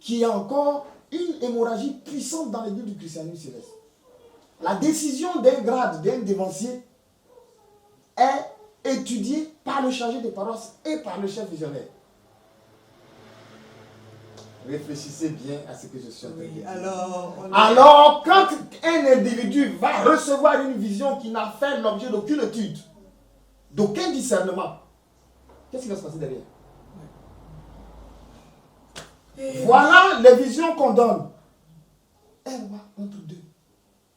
qu'il y a encore une hémorragie puissante dans l'église du christianisme céleste. La décision d'un grade, d'un dévancier, est étudiée par le chargé de paroisse et par le chef visionnaire. Réfléchissez bien à ce que je suis en train de dire. Alors, quand un individu va recevoir une vision qui n'a fait l'objet d'aucune étude, d'aucun discernement, qu'est-ce qui va se passer derrière? Voilà les visions qu'on donne. Elle va entre deux.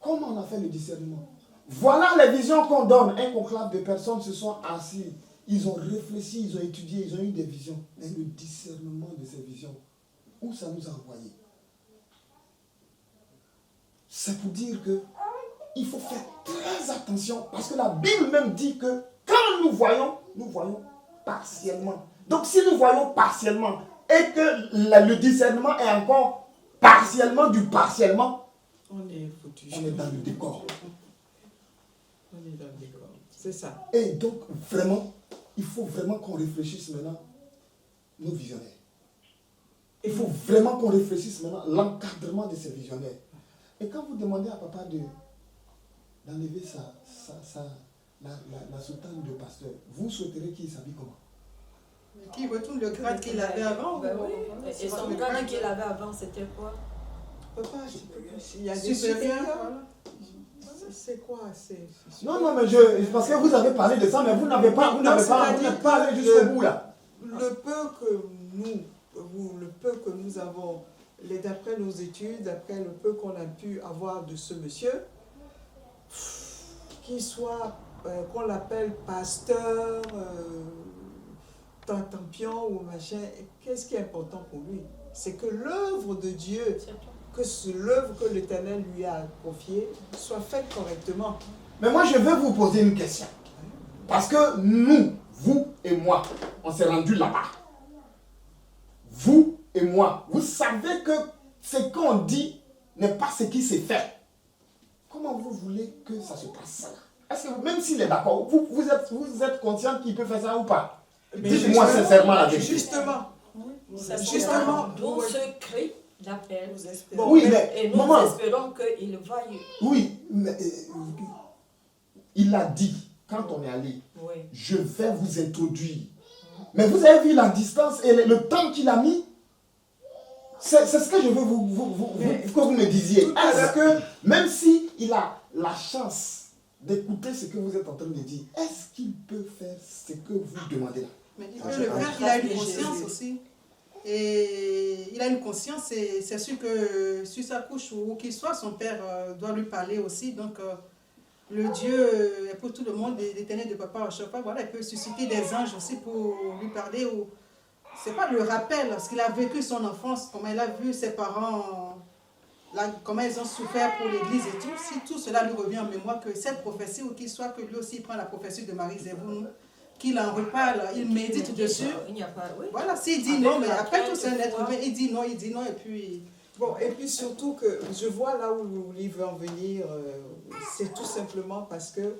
Comment on a fait le discernement? Voilà les visions qu'on donne. Un conclave de personnes se sont assis. Ils ont réfléchi, ils ont étudié, ils ont eu des visions. Mais le discernement de ces visions, où ça nous a envoyé? C'est pour dire que il faut faire très attention parce que la Bible même dit que quand nous voyons partiellement. Donc si nous voyons partiellement et que le discernement est encore partiellement du partiellement, on est dans le décor. On est dans le décor. C'est ça. Et donc vraiment, il faut vraiment qu'on réfléchisse maintenant nos visionnaires. Il faut vraiment qu'on réfléchisse maintenant l'encadrement de ces visionnaires. Et quand vous demandez à papa d'enlever la soutane de pasteur, vous souhaiterez qu'il s'habille comment? Qui retourne le grade qu'il avait avant? Ben oui. Et son grade qu'il avait avant, c'était quoi? Papa, il y a des supérieurs. C'est quoi? Non, mais parce que vous avez parlé de ça, mais vous n'êtes pas allé jusqu'au bout là. Le peu que nous avons, d'après nos études, d'après le peu qu'on a pu avoir de ce monsieur, qu'il soit, qu'on l'appelle pasteur, tampion ou machin, qu'est-ce qui est important pour lui? C'est que l'œuvre de Dieu, que l'œuvre que l'Éternel lui a confiée, soit faite correctement. Mais moi, je veux vous poser une question. Parce que nous, vous et moi, on s'est rendus là-bas. Vous et moi, vous savez que ce qu'on dit n'est pas ce qui s'est fait. Comment vous voulez que ça se passe là? Est-ce que même s'il est d'accord, vous êtes conscient qu'il peut faire ça ou pas? Dites-moi sincèrement la vérité. Justement. D'où ce cri d'appel. Oui, mais et nous espérons qu'il va y... Oui, mais il l'a dit quand on est allé. Oui. Je vais vous introduire. Mais vous avez vu la distance et le temps qu'il a mis? C'est ce que je veux que vous me disiez. Est-ce que, même s'il a la chance d'écouter ce que vous êtes en train de dire, est-ce qu'il peut faire ce que vous demandez là? Mais le père, il a une conscience aussi. Et il a une conscience, c'est sûr que sur sa couche ou qu'il soit, son père doit lui parler aussi. Donc, le Dieu est pour tout le monde, l'Éternel de papa à chaque fois, voilà, il peut susciter des anges aussi pour lui parler. C'est pas le rappel, parce qu'il a vécu son enfance, comment il a vu ses parents, comment ils ont souffert pour l'église et tout. Si tout cela lui revient en mémoire, que cette prophétie, ou qu'il soit que lui aussi prend la prophétie de Marie Zéboun, qu'il en reparle, il médite dessus. Voilà, s'il dit non, mais après tout c'est un être humain, il dit non, et puis... Bon, et puis surtout que je vois là où il veut en venir, c'est tout simplement parce que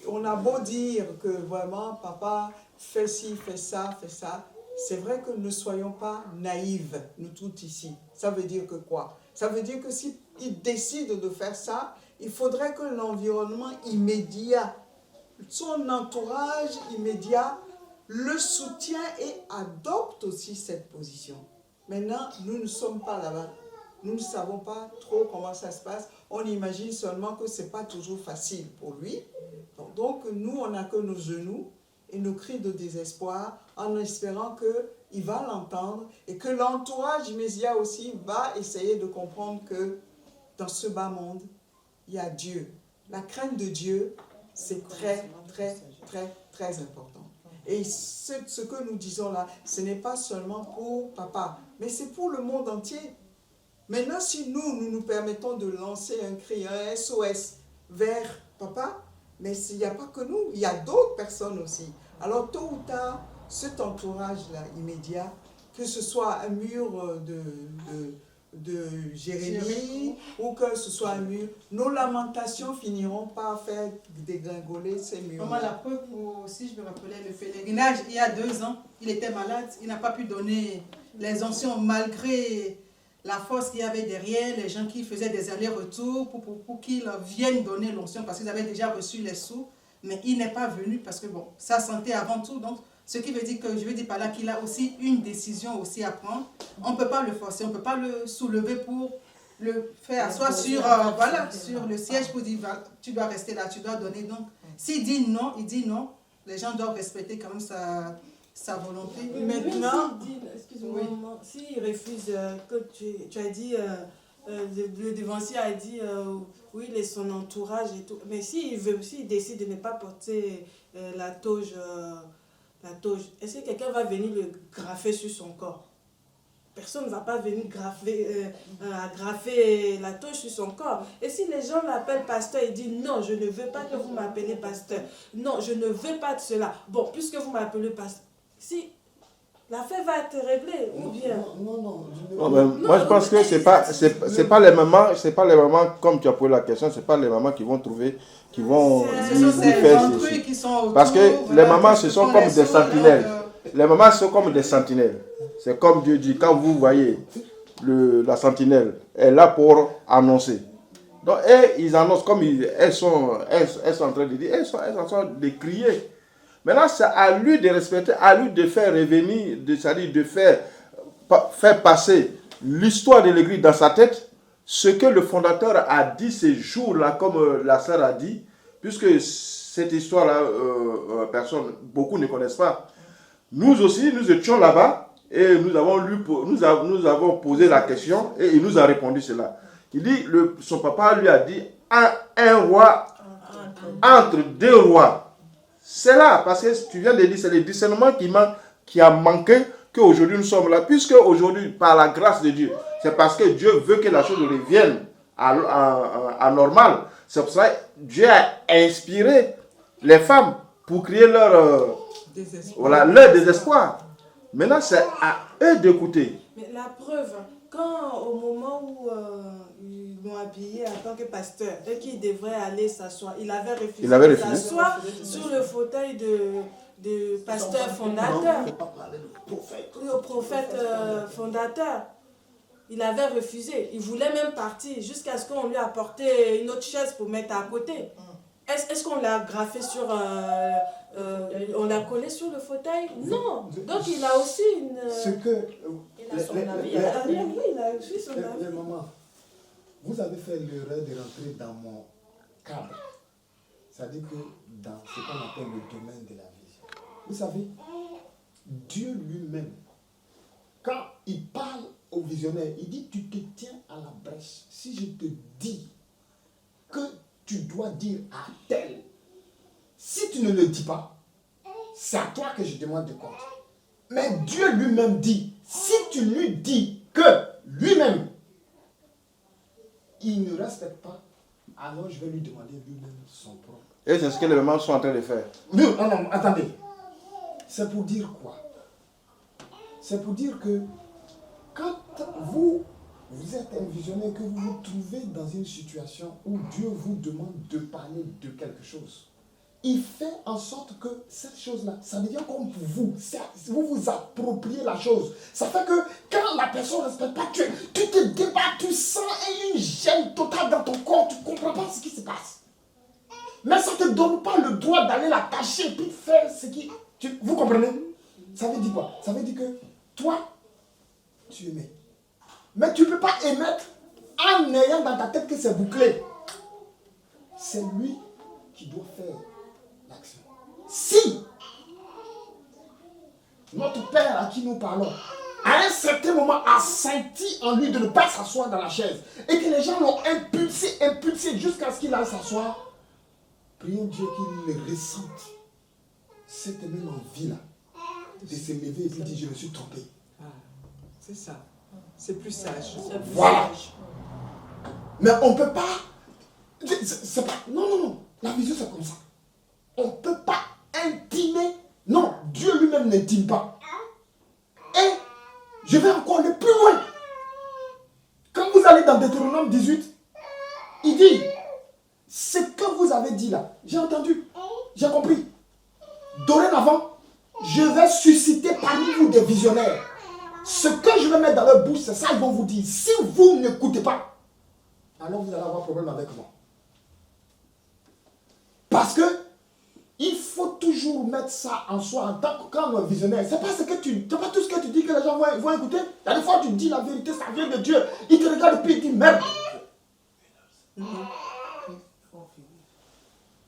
on a beau dire que vraiment, papa, fais ci, fais ça, c'est vrai que ne soyons pas naïves, nous toutes ici. Ça veut dire que quoi? Ça veut dire que s'il décide de faire ça, il faudrait que l'environnement immédiat, son entourage immédiat, le soutient et adopte aussi cette position. Maintenant, nous ne sommes pas là-bas. Nous ne savons pas trop comment ça se passe. On imagine seulement que ce n'est pas toujours facile pour lui. Donc, nous, on n'a que nos genoux et nos cris de désespoir en espérant qu'il va l'entendre et que l'entourage immédiat aussi va essayer de comprendre que dans ce bas monde, il y a Dieu. La crainte de Dieu, c'est très, très, très, très important. Et ce que nous disons là, ce n'est pas seulement pour papa, mais c'est pour le monde entier. Maintenant, si nous permettons de lancer un cri, un SOS vers papa, mais il n'y a pas que nous, il y a d'autres personnes aussi. Alors, tôt ou tard, cet entourage-là immédiat, que ce soit un mur de Jérémie ou que ce soit un mur, nos lamentations finiront par faire dégringoler ces murs. Comment la preuve, si je me rappelais le pèlerinage, il y a 2 ans, il était malade, il n'a pas pu donner les onctions malgré la force qu'il y avait derrière, les gens qui faisaient des allers-retours pour qu'ils viennent donner l'onction parce qu'ils avaient déjà reçu les sous. Mais il n'est pas venu parce que bon, sa santé avant tout. Donc, ce qui veut dire que je veux dire par là qu'il a aussi une décision aussi à prendre. On ne peut pas le forcer, on ne peut pas le soulever pour le faire asseoir sur, sur le siège pour dire tu dois rester là, tu dois donner. Donc, s'il dit non, il dit non. Les gens doivent respecter quand même sa volonté. Maintenant, excuse-moi, s'il refuse, que tu as dit, le devancier a dit, oui, il est son entourage et tout. Mais s'il décide de ne pas porter la toge, est-ce que quelqu'un va venir le graffer sur son corps? Personne ne va pas venir graffer la toge sur son corps. Et si les gens l'appellent pasteur, il dit non, je ne veux pas que vous m'appelez pasteur. Non, je ne veux pas de cela. Bon, puisque vous m'appelez pasteur, si l'affaire va être réglée, ou bien... Moi, je pense que c'est pas les mamans, comme tu as posé la question, c'est pas les mamans qui vont trouver, qui vont lui faire ceci. Parce que les mamans, ce sont comme des sentinelles. Les mamans sont comme des sentinelles. C'est comme Dieu dit, quand vous voyez la sentinelle, elle est là pour annoncer. Donc, ils annoncent comme elles sont en train de dire, elles sont en train de crier. Maintenant, c'est à lui de respecter, à lui de faire revenir, c'est-à-dire de faire passer l'histoire de l'Église dans sa tête, ce que le fondateur a dit ces jours-là, comme la sœur a dit, puisque cette histoire-là, beaucoup ne connaissent pas. Nous aussi, nous étions là-bas et nous avons posé la question et il nous a répondu cela. Il dit, son papa lui a dit, un roi entre deux rois. C'est là, parce que tu viens de dire, c'est le discernement qui a manqué qu'aujourd'hui nous sommes là. Puisque aujourd'hui, par la grâce de Dieu, c'est parce que Dieu veut que la chose revienne à normal. C'est pour ça que Dieu a inspiré les femmes pour créer leur désespoir. Maintenant, c'est à eux d'écouter. Mais la preuve, quand au moment où ils l'ont habillé en tant que pasteur et qu'il devrait aller s'asseoir, il avait refusé de s'asseoir sur le fauteuil de pasteur fondateur, le prophète fondateur. Il avait refusé. Il voulait même partir jusqu'à ce qu'on lui apporte une autre chaise pour mettre à côté. Est-ce qu'on l'a graffé sur... on l'a collé sur le fauteuil? Non. Donc il a aussi une... Il a son avis. Il a aussi son avis. Maman, vous avez fait l'erreur de rentrer dans mon cadre. C'est-à-dire que dans ce qu'on appelle le domaine de la vision. Vous savez, Dieu lui-même, quand il parle au visionnaire, il dit, tu te tiens à la brèche. Si je te dis que tu dois dire à tel, si tu ne le dis pas, c'est à toi que je demande de compte. Mais Dieu lui-même dit, si tu lui dis que lui-même, il ne respecte pas, alors je vais lui demander lui-même son propre. Et c'est ce que les mamans sont en train de faire. Non, attendez. C'est pour dire quoi? C'est pour dire que quand vous êtes un visionnaire, que vous vous trouvez dans une situation où Dieu vous demande de parler de quelque chose, il fait en sorte que cette chose-là, ça devient comme pour vous. Vous vous appropriez la chose. Ça fait que quand la personne ne respecte pas, tu te débats, tu sens une gêne totale dans ton corps, tu ne comprends pas ce qui se passe. Mais ça ne te donne pas le droit d'aller la cacher et puis faire ce qui... Vous comprenez? Ça veut dire quoi? Ça veut dire que toi, tu émets. Mais tu ne peux pas émettre en ayant dans ta tête que c'est bouclé. C'est lui qui doit faire l'action. Si notre Père à qui nous parlons, à un certain moment, a senti en lui de ne pas s'asseoir dans la chaise, et que les gens l'ont impulsé jusqu'à ce qu'il aille s'asseoir, prions Dieu qu'il le ressente. Cette même envie-là, de se lever et puis dire, je me suis trompé. C'est ça. C'est plus sage. Voilà. Mais on ne peut pas... Non. La vision, c'est comme ça. On ne peut pas intimer. Non, Dieu lui-même n'intime pas. Et je vais encore aller plus loin. Quand vous allez dans Deutéronome 18, il dit, ce que vous avez dit là, j'ai entendu, j'ai compris. Dorénavant, je vais susciter parmi vous des visionnaires. Ce que je vais mettre dans leur bouche, c'est ça qu'ils vont vous dire. Si vous n'écoutez pas, alors vous allez avoir un problème avec moi. Parce que il faut toujours mettre ça en soi en tant que visionnaire. C'est pas pas tout ce que tu dis que les gens vont écouter. Il y a des fois tu dis la vérité, ça vient de Dieu. Il te regarde et puis il dit merde.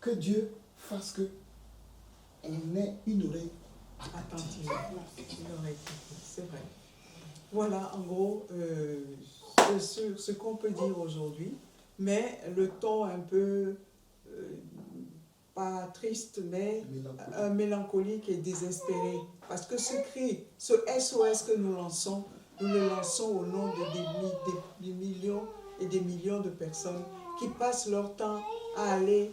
Que Dieu fasse que on ait une oreille attentive. C'est vrai. Voilà en gros ce qu'on peut dire aujourd'hui. Mais le ton un peu pas triste, mais mélancolique et désespéré. Parce que ce cri, ce SOS que nous le lançons au nom de des millions et des millions de personnes qui passent leur temps à aller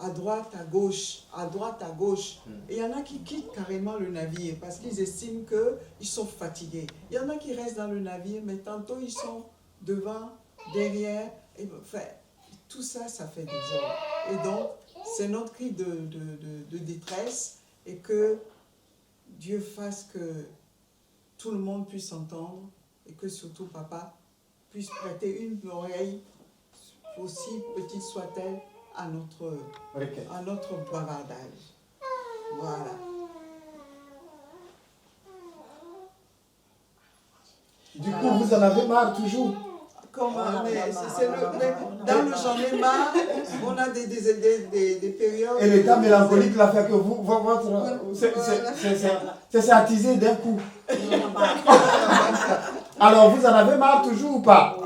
à droite, à gauche, à droite, à gauche. Et il y en a qui quittent carrément le navire parce qu'ils estiment qu'ils sont fatigués. Il y en a qui restent dans le navire, mais tantôt ils sont devant, derrière. Et, enfin, tout ça, ça fait désordre. Et donc, c'est notre cri de détresse et que Dieu fasse que tout le monde puisse entendre et que surtout papa puisse prêter une oreille, aussi petite soit-elle, à notre bavardage. Voilà. Du coup, vous en avez marre toujours? Dans le j'en ai marre, on a des périodes. Et l'état mélancolique l'a fait que c'est attisé d'un coup. Alors vous en avez marre toujours ou pas?